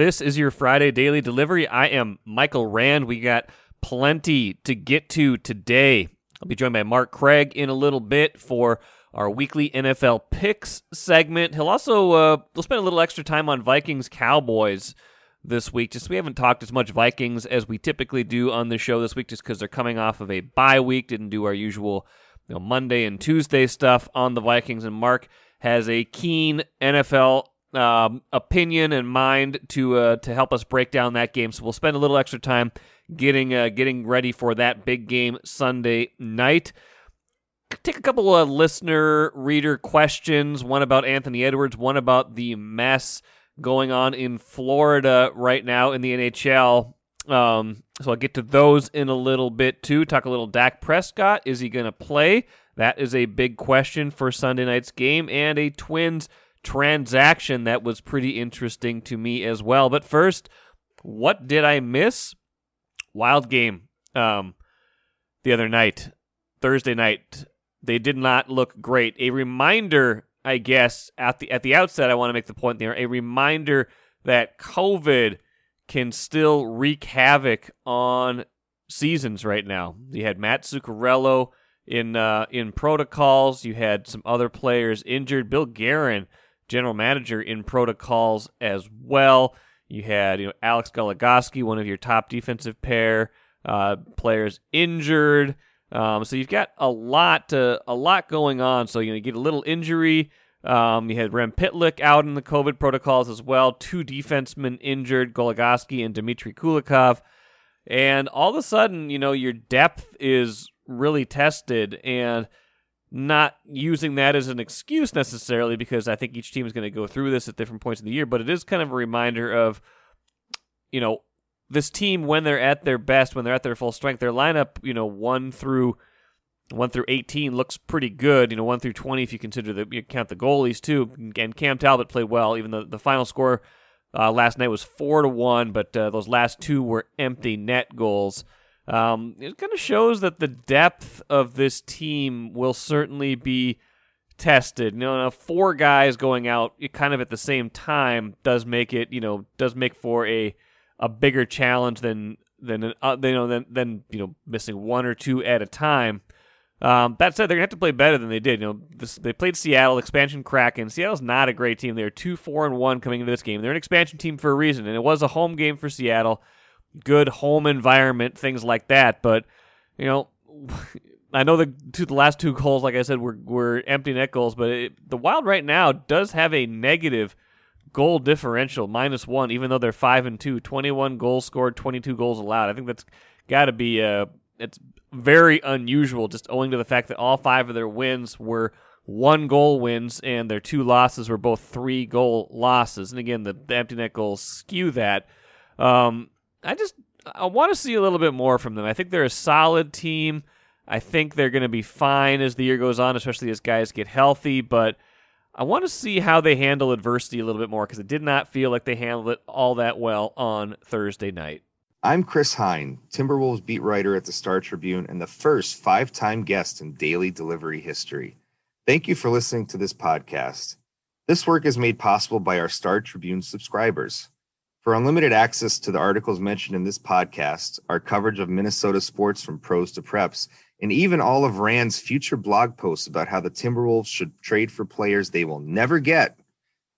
This is your Friday Daily Delivery. I am Michael Rand. We got plenty to get to today. I'll be joined by Mark Craig in a little bit for our weekly NFL picks segment. He'll also we'll spend a little extra time on Vikings Cowboys this week. Just we haven't talked as much Vikings as we typically do on the show this week, just because they're coming off of a bye week. Didn't do our usual Monday and Tuesday stuff on the Vikings, and Mark has a keen NFL opinion and mind to help us break down that game. So we'll spend a little extra time getting ready for that big game Sunday night. Take a couple of reader questions, one about Anthony Edwards, one about the mess going on in Florida right now in the NHL. So I'll get to those in a little bit too. Talk a little Dak Prescott. Is he going to play? That is a big question for Sunday night's game, and a Twins transaction that was pretty interesting to me as well. But first, what did I miss? Wild game the other night, Thursday night. They did not look great. A reminder, I guess, at the outset, I want to make the point there, a reminder that COVID can still wreak havoc on seasons right now. You had Matt Zuccarello in protocols. You had some other players injured. Bill Guerin, general manager, in protocols as well. You had Alex Goligoski, one of your top defensive pair players, injured. So you've got a lot going on. So you get a little injury. You had Rem Pitlick out in the COVID protocols as well. 2 defensemen injured, Goligoski and Dmitry Kulikov. And all of a sudden, your depth is really tested, and not using that as an excuse necessarily, because I think each team is going to go through this at different points of the year, but it is kind of a reminder of, this team, when they're at their best, when they're at their full strength, their lineup, 1 through 18 looks pretty good. 1 through 20 if you count the goalies too. And Cam Talbot played well, even though the final score last night was 4-1, but those last 2 were empty net goals. It kind of shows that the depth of this team will certainly be tested. 4 guys going out kind of at the same time does make for a bigger challenge than missing 1 or 2 at a time. That said, they're gonna have to play better than they did. They played Seattle, expansion Kraken. Seattle's not a great team. They're 2-4-1 coming into this game. They're an expansion team for a reason, and it was a home game for Seattle. Good home environment, things like that. But I know the last 2 goals, like I said, were empty net goals. But the Wild right now does have a negative goal differential, -1, even though they're 5-2. 21 goals scored, 22 goals allowed. I think that's got to be it's very unusual, just owing to the fact that all 5 of their wins were 1-goal wins, and their 2 losses were both 3-goal losses. And again, the empty net goals skew that. I want to see a little bit more from them. I think they're a solid team. I think they're going to be fine as the year goes on, especially as guys get healthy. But I want to see how they handle adversity a little bit more, because it did not feel like they handled it all that well on Thursday night. I'm Chris Hine, Timberwolves beat writer at the Star Tribune and the first 5-time guest in daily delivery history. Thank you for listening to this podcast. This work is made possible by our Star Tribune subscribers. For unlimited access to the articles mentioned in this podcast, our coverage of Minnesota sports from pros to preps, and even all of Rand's future blog posts about how the Timberwolves should trade for players they will never get,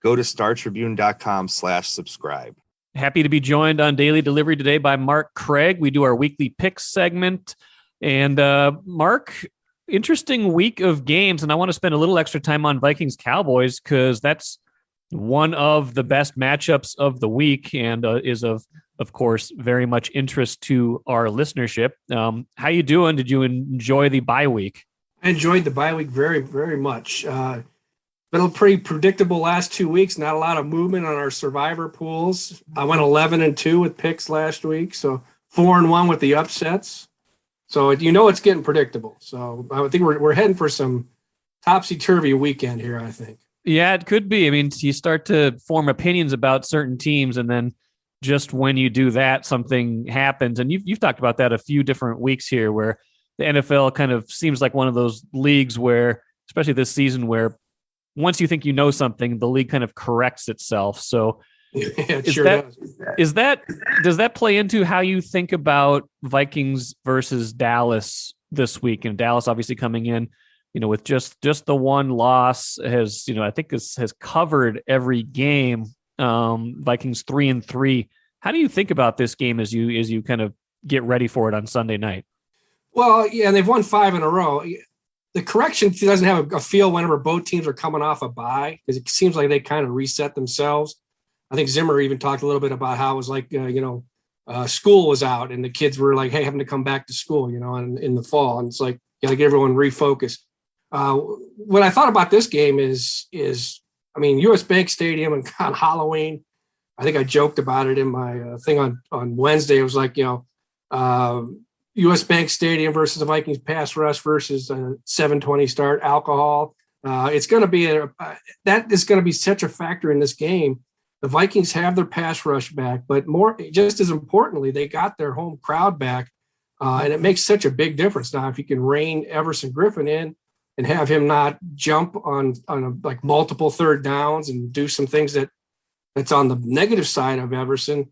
go to startribune.com/subscribe. Happy to be joined on Daily Delivery today by Mark Craig. We do our weekly picks segment. And Mark, interesting week of games, and I want to spend a little extra time on Vikings Cowboys, because that's one of the best matchups of the week, and is of course very much interest to our listenership. How you doing? Did you enjoy the bye week? I enjoyed the bye week very, very much. Been a pretty predictable last 2 weeks. Not a lot of movement on our survivor pools. I went 11-2 with picks last week, so 4-1 with the upsets. So it's getting predictable. So I think we're heading for some topsy-turvy weekend here, I think. Yeah, it could be. I mean, you start to form opinions about certain teams, and then just when you do that, something happens. And you've talked about that a few different weeks here, where the NFL kind of seems like one of those leagues where, especially this season, where once you think you know something, the league kind of corrects itself. So It Is sure that does. does that play into how you think about Vikings versus Dallas this week? And Dallas obviously coming in, with just the one loss has, I think has covered every game. Vikings 3-3. How do you think about this game as you kind of get ready for it on Sunday night? Well, yeah, and they've won 5 in a row. The correction doesn't have a feel whenever both teams are coming off a bye, because it seems like they kind of reset themselves. I think Zimmer even talked a little bit about how it was like, school was out and the kids were like, hey, having to come back to school, in the fall. And it's like, got to get everyone refocused. What I thought about this game is US Bank Stadium and on Halloween, I think I joked about it in my thing on Wednesday. It was like, US Bank Stadium versus the Vikings pass rush versus a 7:20 start, alcohol. It's going to be that is going to be such a factor in this game. The Vikings have their pass rush back, but just as importantly, they got their home crowd back, and it makes such a big difference. Now, if you can rein Everson Griffin in and have him not jump on like multiple third downs and do some things that's on the negative side of Everson,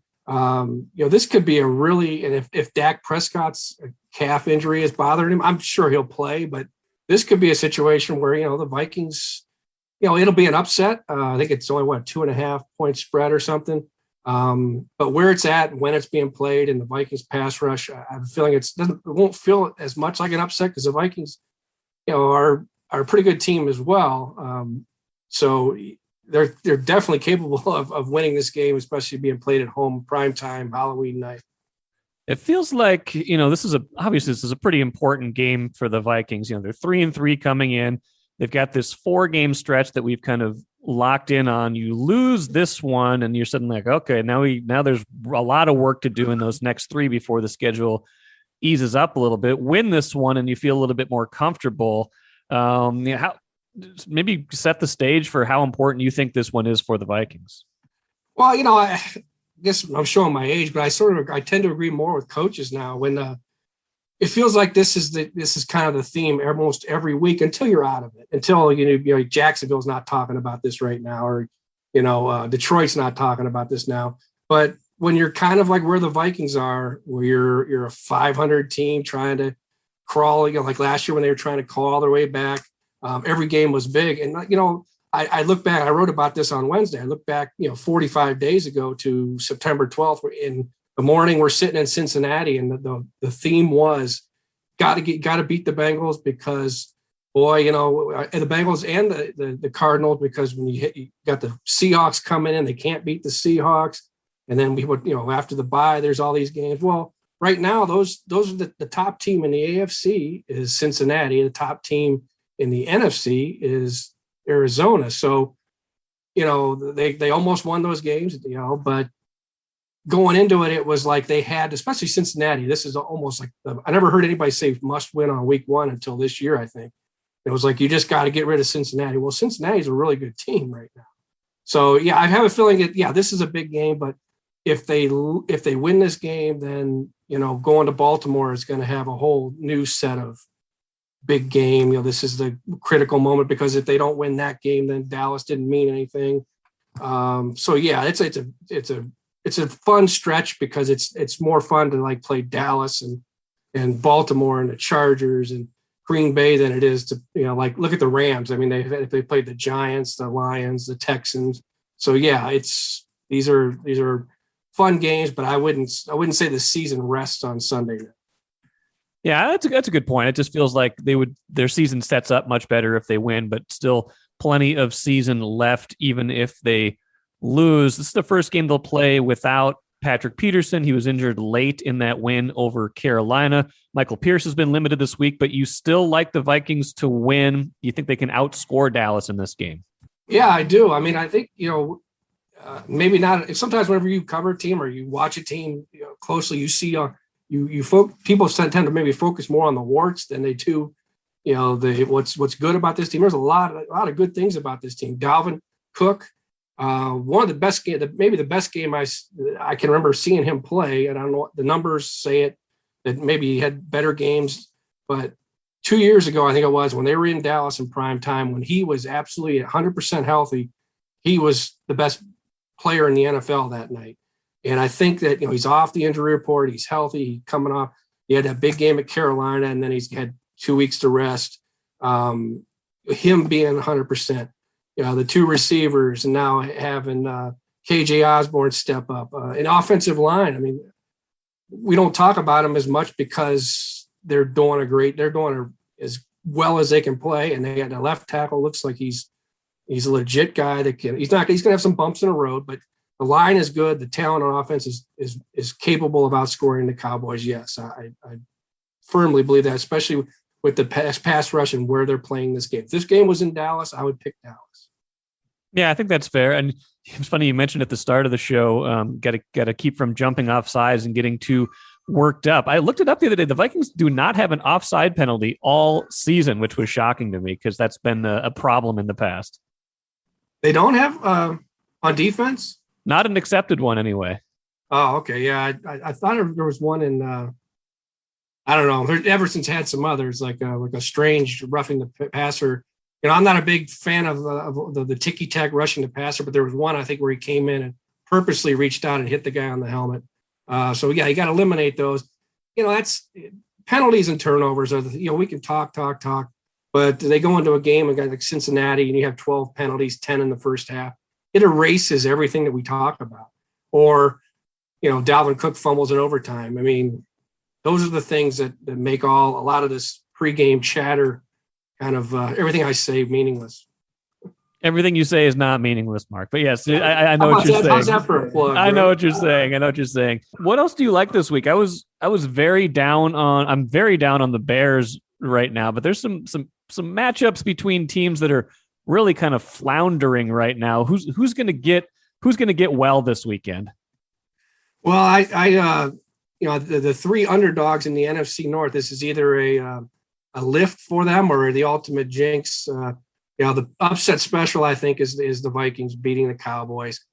this could be and if Dak Prescott's calf injury is bothering him, I'm sure he'll play, but this could be a situation where, the Vikings, it'll be an upset. I think it's only 2.5 point spread or something. But where it's at, when it's being played in the Vikings pass rush, I have a feeling it won't feel as much like an upset because the Vikings, are a pretty good team as well. So they're definitely capable of winning this game, especially being played at home, primetime, Halloween night. It feels like, this is a pretty important game for the Vikings. They're 3-3 coming in. They've got this 4-game stretch that we've kind of locked in on. You lose this one and you're suddenly like, okay, now there's a lot of work to do in those next 3 before the schedule eases up a little bit. Win this one and you feel a little bit more comfortable. Maybe set the stage for how important you think this one is for the Vikings. Well, I guess I'm showing my age, but I tend to agree more with coaches now when it feels like this is kind of the theme almost every week until you're out of it, until Jacksonville's not talking about this right now, or Detroit's not talking about this now. But when you're kind of like where the Vikings are, where you're a 500 team trying to crawl, like last year when they were trying to claw their way back, every game was big. And I look back, I wrote about this on Wednesday. I look back, 45 days ago to September 12th. In the morning, we're sitting in Cincinnati, and the theme was got to beat the Bengals because, boy, and the Bengals and the Cardinals, because when you got the Seahawks coming in, they can't beat the Seahawks. And then we would, after the bye, there's all these games. Well, right now, those are the top team in the AFC is Cincinnati. The top team in the NFC is Arizona. So, they almost won those games, but going into it, it was like they had, especially Cincinnati. This is almost like I never heard anybody say must win on week 1 until this year, I think. It was like, you just got to get rid of Cincinnati. Well, Cincinnati's a really good team right now. So, yeah, I have a feeling this is a big game, but if they win this game, then, going to Baltimore is going to have a whole new set of big game. This is the critical moment, because if they don't win that game, then Dallas didn't mean anything. So yeah, it's a fun stretch because it's more fun to like play Dallas and Baltimore and the Chargers and Green Bay than it is to, like look at the Rams. I mean, they played the Giants, the Lions, the Texans. So yeah, these are fun games, but I wouldn't say the season rests on Sunday night. Yeah, that's a good point. It just feels like their season sets up much better if they win, but still plenty of season left even if they lose. This is the first game they'll play without Patrick Peterson. He was injured late in that win over Carolina. Michael Pierce has been limited this week, but you still like the Vikings to win. You think they can outscore Dallas in this game? Yeah, I do. I mean, I think, maybe not. Sometimes whenever you cover a team or you watch a team closely, you see people tend to maybe focus more on the warts than they do, what's good about this team. There's a lot of good things about this team. Dalvin Cook, one of the best game, maybe the best game I can remember seeing him play. And I don't know what the numbers say it, that maybe he had better games, but 2 years ago, I think it was, when they were in Dallas in prime time, when he was absolutely 100% healthy, he was the best player in the NFL that night. And I think that, he's off the injury report. He's healthy. He's coming off. He had that big game at Carolina, and then he's had 2 weeks to rest. Him being 100%, the two receivers, and now having KJ Osborne step up. An offensive line, I mean, we don't talk about them as much because they're doing as well as they can play. And they got a left tackle. Looks like he's a legit guy he's going to have some bumps in the road, but the line is good. The talent on offense is capable of outscoring the Cowboys. Yes, I firmly believe that, especially with the pass rush and where they're playing this game. If this game was in Dallas, I would pick Dallas. Yeah, I think that's fair. And it's funny you mentioned at the start of the show, got to keep from jumping off sides and getting too worked up. I looked it up the other day. The Vikings do not have an offside penalty all season, which was shocking to me because that's been a problem in the past. They don't have on defense? Not an accepted one anyway. Oh, okay. Yeah, I thought there was one in I don't know. Everson's had some others, like a strange roughing the passer. I'm not a big fan of the ticky-tack rushing the passer, but there was one, I think, where he came in and purposely reached out and hit the guy on the helmet. So, yeah, you got to eliminate those. That's penalties and turnovers. We can talk, but they go into a game like Cincinnati and you have 12 penalties, 10 in the first half. It erases everything that we talk about. Or, Dalvin Cook fumbles in overtime. I mean, those are the things that make a lot of this pregame chatter kind of everything I say meaningless. Everything you say is not meaningless, Mark. But yes, I know what you're saying. How's that for a plug? I know what you're saying. What else do you like this week? I'm very down on the Bears right now, but there's some matchups between teams that are really kind of floundering right now. Who's going to get well this weekend? Well, the three underdogs in the NFC North, this is either a lift for them or the ultimate jinx. The upset special, I think, is the Vikings beating the Cowboys.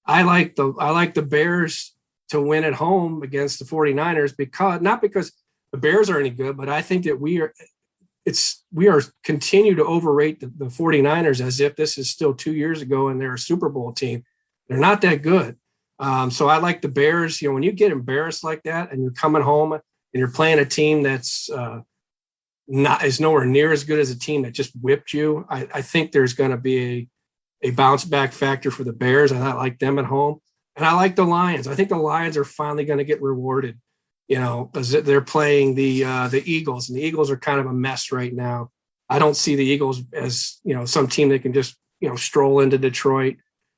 I like the Bears to win at home against the 49ers not because the Bears are any good, but I think that we are continue to overrate the 49ers as if this is still 2 years ago and they're a Super Bowl team. They're not that good. So I like the Bears. When you get embarrassed like that and you're coming home and you're playing a team that's is nowhere near as good as a team that just whipped you, I think there's going to be a bounce back factor for the Bears. I like them at home. And I like the Lions. I think the Lions are finally going to get rewarded, because they're playing the Eagles, and the Eagles are kind of a mess right now. I don't see the Eagles as, some team that can just, stroll into Detroit.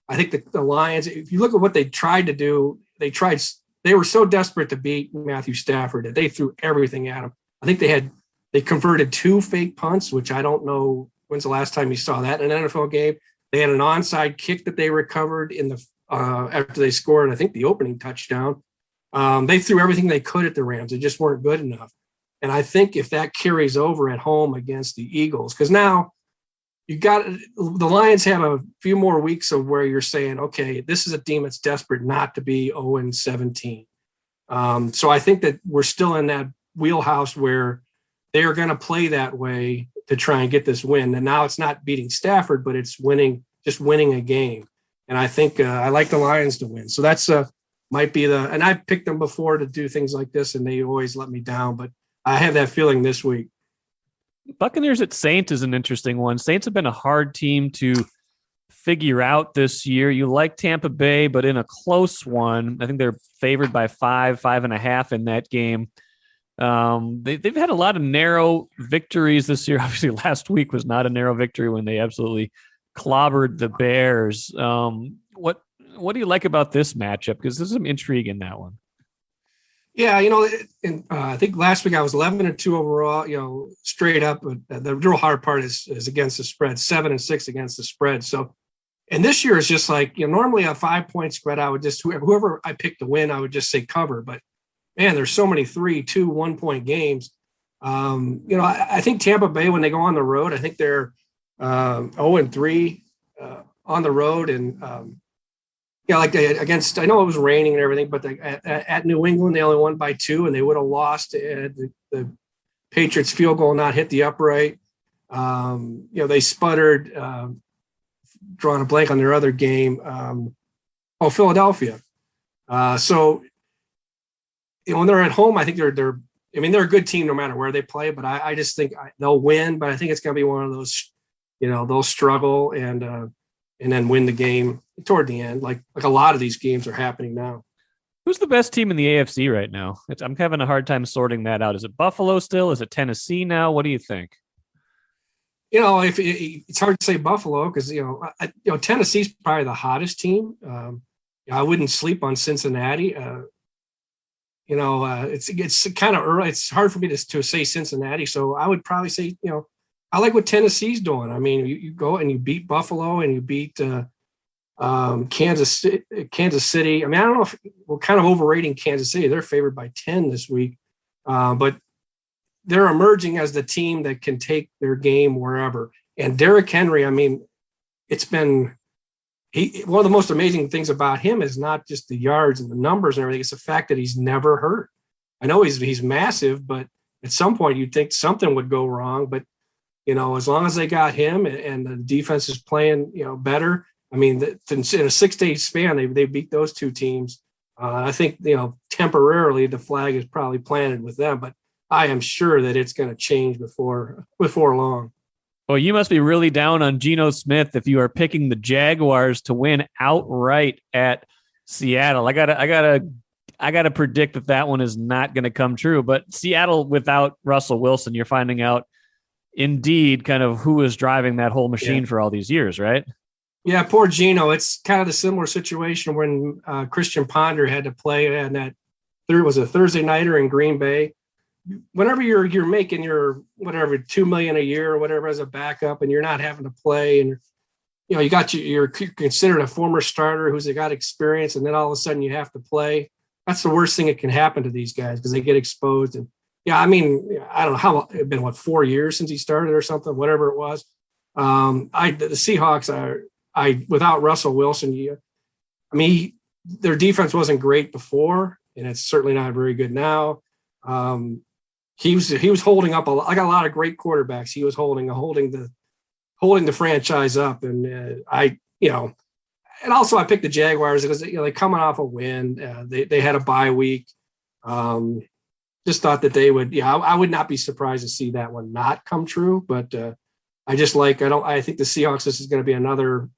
I think the Lions, if you look at what they tried to do, they were so desperate to beat Matthew Stafford that they threw everything at him. I think they converted 2 fake punts, which I don't know when's the last time you saw that in an NFL game. They had an onside kick that they recovered in the after they scored, I think, the opening touchdown. They threw everything they could at the Rams. They just weren't good enough. And I think if that carries over at home against the Eagles, because now the Lions have a few more weeks of where you're saying, okay, this is a team that's desperate not to be 0-17. So I think that we're still in that wheelhouse where they are going to play that way to try and get this win. And now it's not beating Stafford, but it's winning a game. And I think I like the Lions to win. So that's might be and I've picked them before to do things like this and they always let me down, but I have that feeling this week. Buccaneers at Saints is an interesting one. Saints have been a hard team to figure out this year. You like Tampa Bay, but in a close one, I think they're favored by 5.5 in that game. They've had a lot of narrow victories this year. Obviously, last week was not a narrow victory when they absolutely clobbered the Bears. What do you like about this matchup? Because there's some intrigue in that one. Yeah, I think last week I was 11-2 overall, straight up. But the real hard part is against the spread, 7-6 against the spread. So, and this year is just like, normally a 5-point spread, I would just, whoever I picked to win, I would just say cover. But man, there's so many 3, 2, 1-point games. I think Tampa Bay, when they go on the road, I think they're 0-3 on the road. And, against, I know it was raining and everything, but at New England, they only won by 2 and they would have lost the Patriots field goal, not hit the upright. They sputtered, drawing a blank on their other game. Oh, Philadelphia. So when they're at home, I think they're a good team no matter where they play, but I just think they'll win. But I think it's going to be one of those, they'll struggle and then win the game toward the end, like a lot of these games are happening now. Who's the best team in the AFC right now? I'm having a hard time sorting that out. Is it Buffalo still? Is it Tennessee now? What do you think? It's hard to say Buffalo because Tennessee's probably the hottest team. I wouldn't sleep on Cincinnati. It's kind of early. It's hard for me to say Cincinnati. So I would probably say, I like what Tennessee's doing. I mean, you go and you beat Buffalo and you beat Kansas City. I mean, I don't know if we're kind of overrating Kansas City. They're favored by 10 this week, but they're emerging as the team that can take their game wherever. And Derrick Henry, I mean, it's been one of the most amazing things about him is not just the yards and the numbers and everything. It's the fact that he's never hurt. I know he's massive, but at some point you'd think something would go wrong. But, as long as they got him and the defense is playing, better, I mean, in a 6-day span, they beat those two teams. I think, temporarily the flag is probably planted with them, but I am sure that it's going to change before long. Well, you must be really down on Geno Smith if you are picking the Jaguars to win outright at Seattle. I gotta predict that one is not going to come true. But Seattle without Russell Wilson, you're finding out indeed kind of who is driving that whole machine for all these years, right? Yeah, poor Geno. It's kind of the similar situation when Christian Ponder had to play and that was a Thursday nighter in Green Bay. Whenever you're making your whatever $2 million a year or whatever as a backup, and you're not having to play, and you're considered a former starter who's got experience, and then all of a sudden you have to play. That's the worst thing that can happen to these guys because they get exposed. And I mean, I don't know how it's been 4 years since he started or something, whatever it was. The Seahawks are without Russell Wilson. Their defense wasn't great before, and it's certainly not very good now. He was holding up I got a lot of great quarterbacks. He was holding the franchise up, and and also I picked the Jaguars because they're coming off a win. They had a bye week. Just thought that they would. I would not be surprised to see that one not come true. But I think the Seahawks. This is going to be another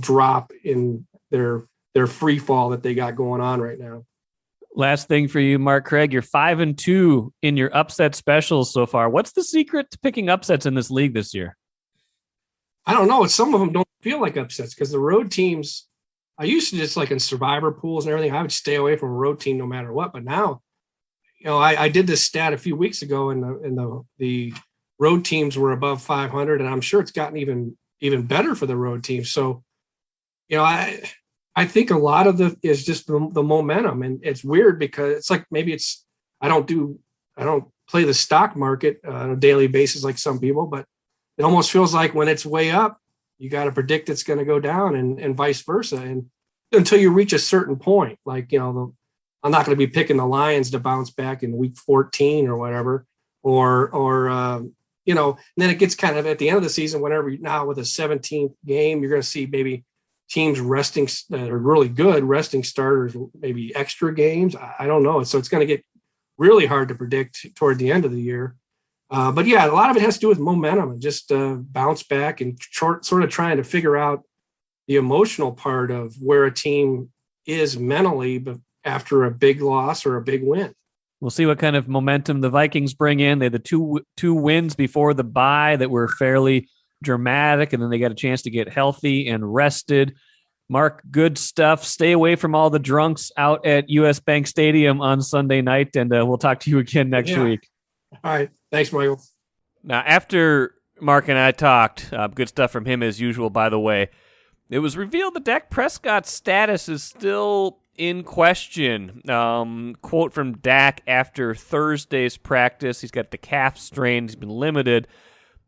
drop in their free fall that they got going on right now. Last thing for you, Mark Craig, you're 5-2 in your upset specials so far. What's the secret to picking upsets in this league this year? I don't know. Some of them don't feel like upsets because the road teams, I used to just like in survivor pools and everything, I would stay away from a road team no matter what. But now, I did this stat a few weeks ago and the road teams were above 500, and I'm sure it's gotten even better for the road teams. So, I think a lot of is just the momentum, and it's weird because it's like maybe I don't play the stock market on a daily basis like some people, but it almost feels like when it's way up, you got to predict it's going to go down and vice versa, and until you reach a certain point, like I'm not going to be picking the Lions to bounce back in week 14 or whatever, or then it gets kind of at the end of the season, whenever now with a 17th game, you're going to see maybe teams resting that are really good, resting starters, maybe extra games. I don't know. So it's going to get really hard to predict toward the end of the year. But a lot of it has to do with momentum and just bounce back and sort of trying to figure out the emotional part of where a team is mentally after a big loss or a big win. We'll see what kind of momentum the Vikings bring in. They had the two wins before the bye that were fairly dramatic, and then they got a chance to get healthy and rested. Mark, good stuff. Stay away from all the drunks out at US Bank Stadium on Sunday night, and we'll talk to you again next week. All right. Thanks, Michael. Now, after Mark and I talked, good stuff from him as usual, by the way, it was revealed that Dak Prescott's status is still in question. Quote from Dak after Thursday's practice, he's got the calf strain, he's been limited.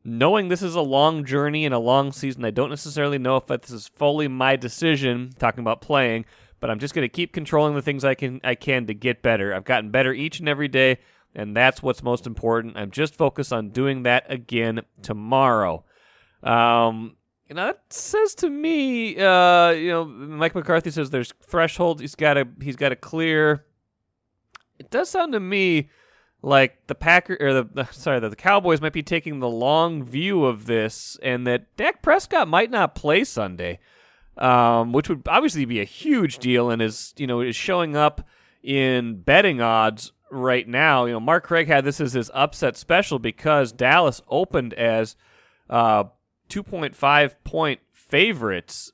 Knowing this is a long journey and a long season, I don't necessarily know if this is fully my decision, talking about playing, but I'm just going to keep controlling the things I can to get better. I've gotten better each and every day, and that's what's most important. I'm just focused on doing that again tomorrow. That says to me, Mike McCarthy says there's thresholds he's got to clear. It does sound to me like the the Cowboys might be taking the long view of this, and that Dak Prescott might not play Sunday, which would obviously be a huge deal, and is showing up in betting odds right now. Mark Craig had this as his upset special because Dallas opened as 2.5 point favorites,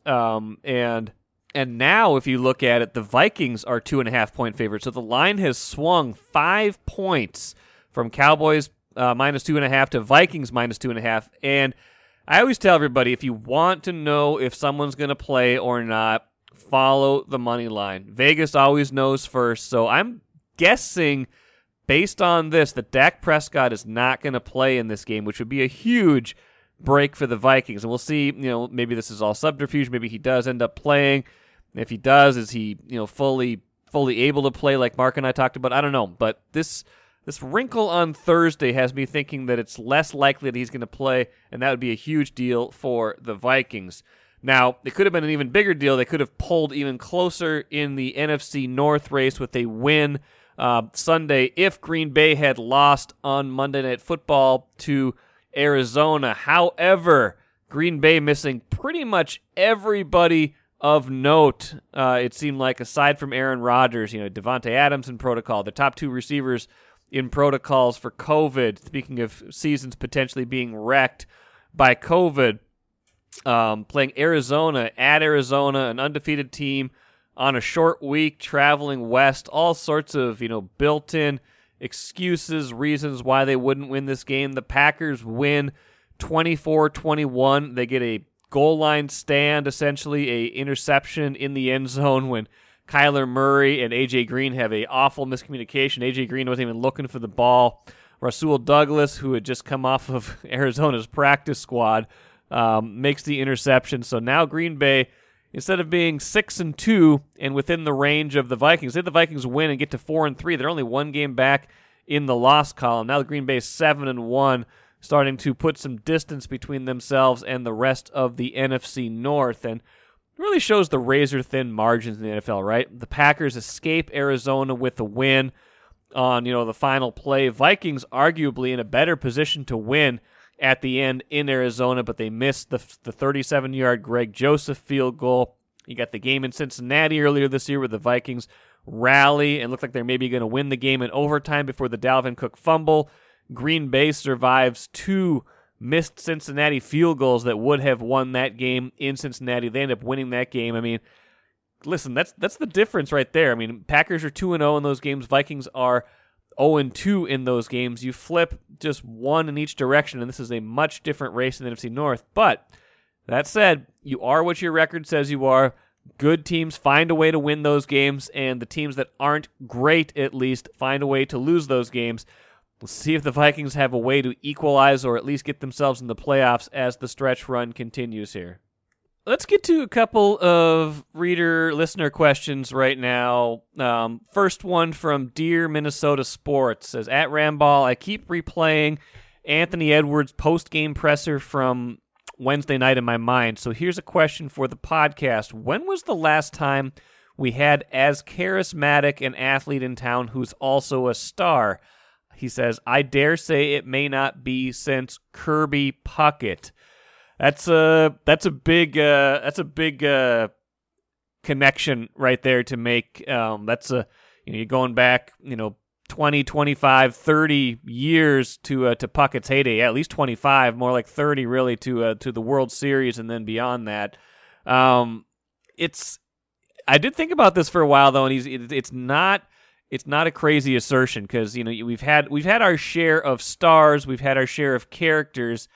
and now, if you look at it, the Vikings are 2.5 point favorites. So the line has swung 5 points from Cowboys minus 2.5 to Vikings minus 2.5. And I always tell everybody, if you want to know if someone's going to play or not, follow the money line. Vegas always knows first. So I'm guessing, based on this, that Dak Prescott is not going to play in this game, which would be a huge break for the Vikings. And we'll see, maybe this is all subterfuge. Maybe he does end up playing. If he does, is he, fully able to play like Mark and I talked about? I don't know. But this wrinkle on Thursday has me thinking that it's less likely that he's going to play, and that would be a huge deal for the Vikings. Now, it could have been an even bigger deal. They could have pulled even closer in the NFC North race with a win Sunday if Green Bay had lost on Monday Night Football to Arizona. However, Green Bay missing pretty much everybody of note, it seemed like, aside from Aaron Rodgers, Devontae Adams in protocol, the top two receivers in protocols for COVID. Speaking of seasons potentially being wrecked by COVID, playing Arizona at Arizona, an undefeated team on a short week, traveling west, all sorts of, built-in excuses, reasons why they wouldn't win this game. The Packers win 24-21. They get a goal line stand, essentially a interception in the end zone when Kyler Murray and A.J. Green have a awful miscommunication. A.J. Green wasn't even looking for the ball. Rasul Douglas, who had just come off of Arizona's practice squad, makes the interception. So now Green Bay, instead of being 6-2 and within the range of the Vikings, say the Vikings win and get to 4-3, they're only one game back in the loss column. Now the Green Bay is 7-1. Starting to put some distance between themselves and the rest of the NFC North. And it really shows the razor-thin margins in the NFL, right? The Packers escape Arizona with a win on, the final play. Vikings arguably in a better position to win at the end in Arizona, but they missed the 37-yard Greg Joseph field goal. You got the game in Cincinnati earlier this year where the Vikings rally and look like they're maybe going to win the game in overtime before the Dalvin Cook fumble. Green Bay survives two missed Cincinnati field goals that would have won that game in Cincinnati. They end up winning that game. I mean, listen, that's the difference right there. I mean, Packers are 2-0 in those games. Vikings are 0-2 in those games. You flip just one in each direction, and this is a much different race in the NFC North. But that said, you are what your record says you are. Good teams find a way to win those games, and the teams that aren't great, at least, find a way to lose those games. We'll see if the Vikings have a way to equalize or at least get themselves in the playoffs as the stretch run continues here. Let's get to a couple of listener questions right now. First one from Dear Minnesota Sports says, at Ramball, I keep replaying Anthony Edwards' post-game presser from Wednesday night in my mind. So here's a question for the podcast. When was the last time we had as charismatic an athlete in town who's also a star? He says, I dare say it may not be since Kirby Puckett. That's a big connection right there to make. You're going back, 20, 25, 30 years to Puckett's heyday. Yeah, at least 25, more like 30 really to the World Series and then beyond that. I did think about this for a while though, and it's not a crazy assertion because we've had our share of stars, we've had our share of characters.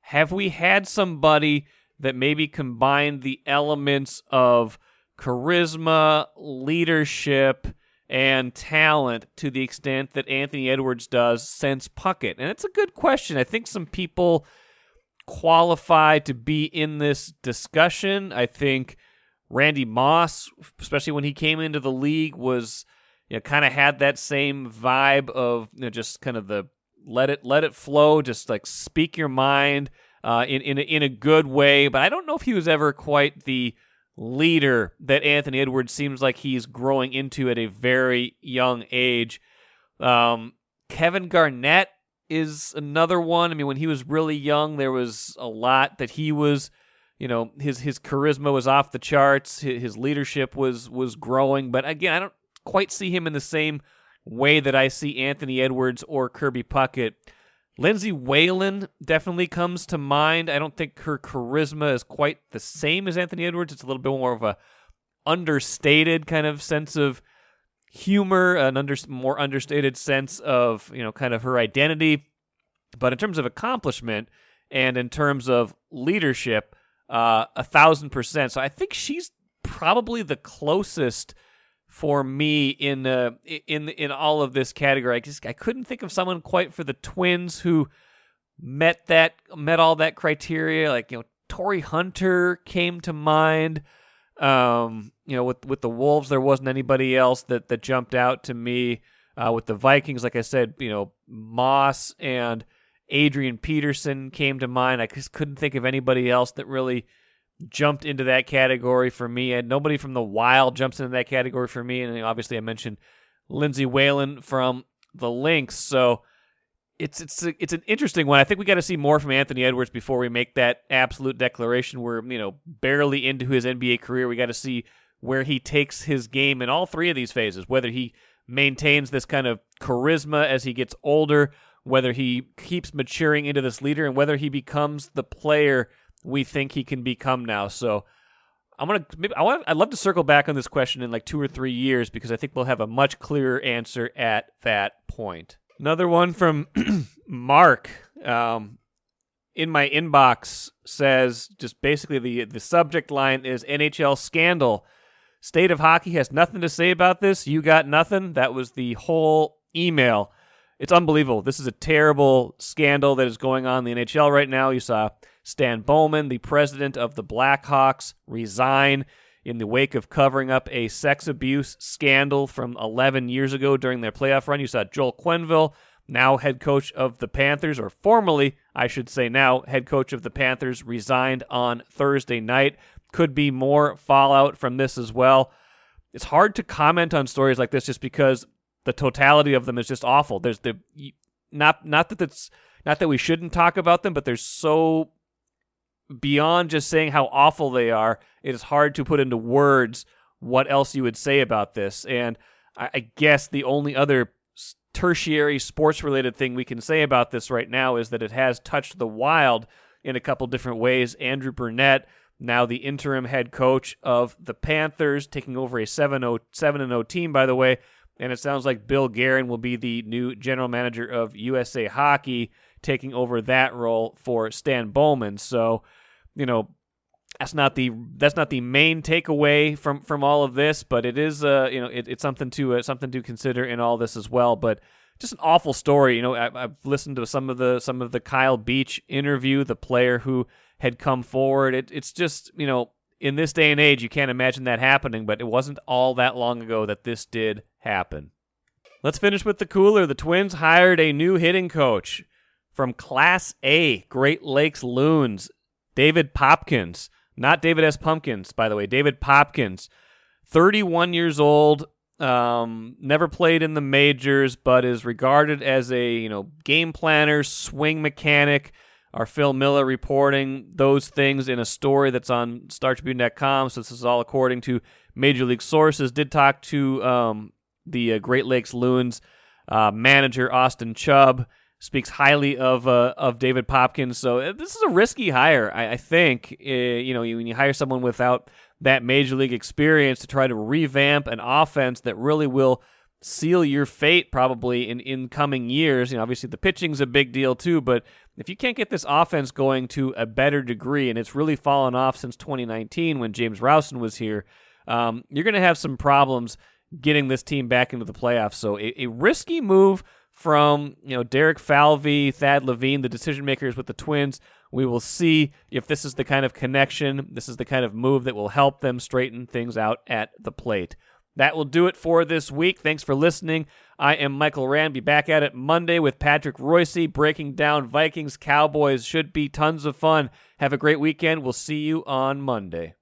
Have we had somebody that maybe combined the elements of charisma, leadership, and talent to the extent that Anthony Edwards does since Puckett? And it's a good question. I think some people qualify to be in this discussion. I think Randy Moss, especially when he came into the league, was kind of had that same vibe of just kind of the let it flow, just like speak your mind. in a good way, but I don't know if he was ever quite the leader that Anthony Edwards seems like he's growing into at a very young age. Kevin Garnett is another one. I mean, when he was really young, there was a lot that he was, his charisma was off the charts. His leadership was growing. But again, I don't quite see him in the same way that I see Anthony Edwards or Kirby Puckett. Lindsay Whalen definitely comes to mind. I don't think her charisma is quite the same as Anthony Edwards. It's a little bit more of a understated kind of sense of humor, more understated sense of, kind of her identity. But in terms of accomplishment and in terms of leadership, 1,000%. So I think she's probably the closest for me in all of this category. I couldn't think of someone quite for the Twins who met all that criteria. Like, Torrey Hunter came to mind. With the Wolves, there wasn't anybody else that jumped out to me. With the Vikings, like I said, Moss and Adrian Peterson came to mind. I just couldn't think of anybody else that really jumped into that category for me. And nobody from the Wild jumps into that category for me. And obviously I mentioned Lindsay Whalen from the Lynx. So it's an interesting one. I think we got to see more from Anthony Edwards before we make that absolute declaration. We're, barely into his NBA career. We got to see where he takes his game in all three of these phases, whether he maintains this kind of charisma as he gets older, whether he keeps maturing into this leader, and whether he becomes the player we think he can become now. So I'd love to circle back on this question in like 2 or 3 years, because I think we'll have a much clearer answer at that point. Another one from Mark in my inbox says, just basically the subject line is NHL scandal. State of Hockey has nothing to say about this. You got nothing. That was the whole email. It's unbelievable. This is a terrible scandal that is going on in the NHL right now. You saw Stan Bowman, the president of the Blackhawks, resign in the wake of covering up a sex abuse scandal from 11 years ago during their playoff run. You saw Joel Quenneville, now head coach of the Panthers, or formerly, I should say now, head coach of the Panthers, resigned on Thursday night. Could be more fallout from this as well. It's hard to comment on stories like this just because the totality of them is just awful. There's not that we shouldn't talk about them, but there's so beyond just saying how awful they are, it is hard to put into words what else you would say about this. And I guess the only other tertiary sports-related thing we can say about this right now is that it has touched the Wild in a couple different ways. Andrew Burnett, now the interim head coach of the Panthers, taking over a 7-0 team, by the way. And it sounds like Bill Guerin will be the new general manager of USA Hockey, taking over that role for Stan Bowman. So, that's not the main takeaway from all of this, but it is it's something to consider in all this as well. But just an awful story. I've listened to some of the Kyle Beach interview, the player who had come forward. It's just, in this day and age, you can't imagine that happening, but it wasn't all that long ago that this did happen. Let's finish with the cooler. The Twins hired a new hitting coach from Class A, Great Lakes Loons, David Popkins. Not David S. Pumpkins, by the way. David Popkins, 31 years old, never played in the majors, but is regarded as a game planner, swing mechanic. Our Phil Miller reporting those things in a story that's on StarTribune.com. So this is all according to Major League sources. Did talk to the Great Lakes Loons manager Austin Chubb. Speaks highly of David Popkins. So this is a risky hire, I think. When you hire someone without that major league experience to try to revamp an offense that really will seal your fate probably in coming years. Obviously the pitching's a big deal too, but if you can't get this offense going to a better degree, and it's really fallen off since 2019 when James Rowson was here, you're going to have some problems getting this team back into the playoffs. So a risky move from Derek Falvey, Thad Levine, the decision makers with the Twins. We will see if this is the kind of connection, this is the kind of move that will help them straighten things out at the plate. That will do it for this week. Thanks for listening. I am Michael Rand. Be back at it Monday with Patrick Royce breaking down Vikings Cowboys. Should be tons of fun. Have a great weekend. We'll see you on Monday.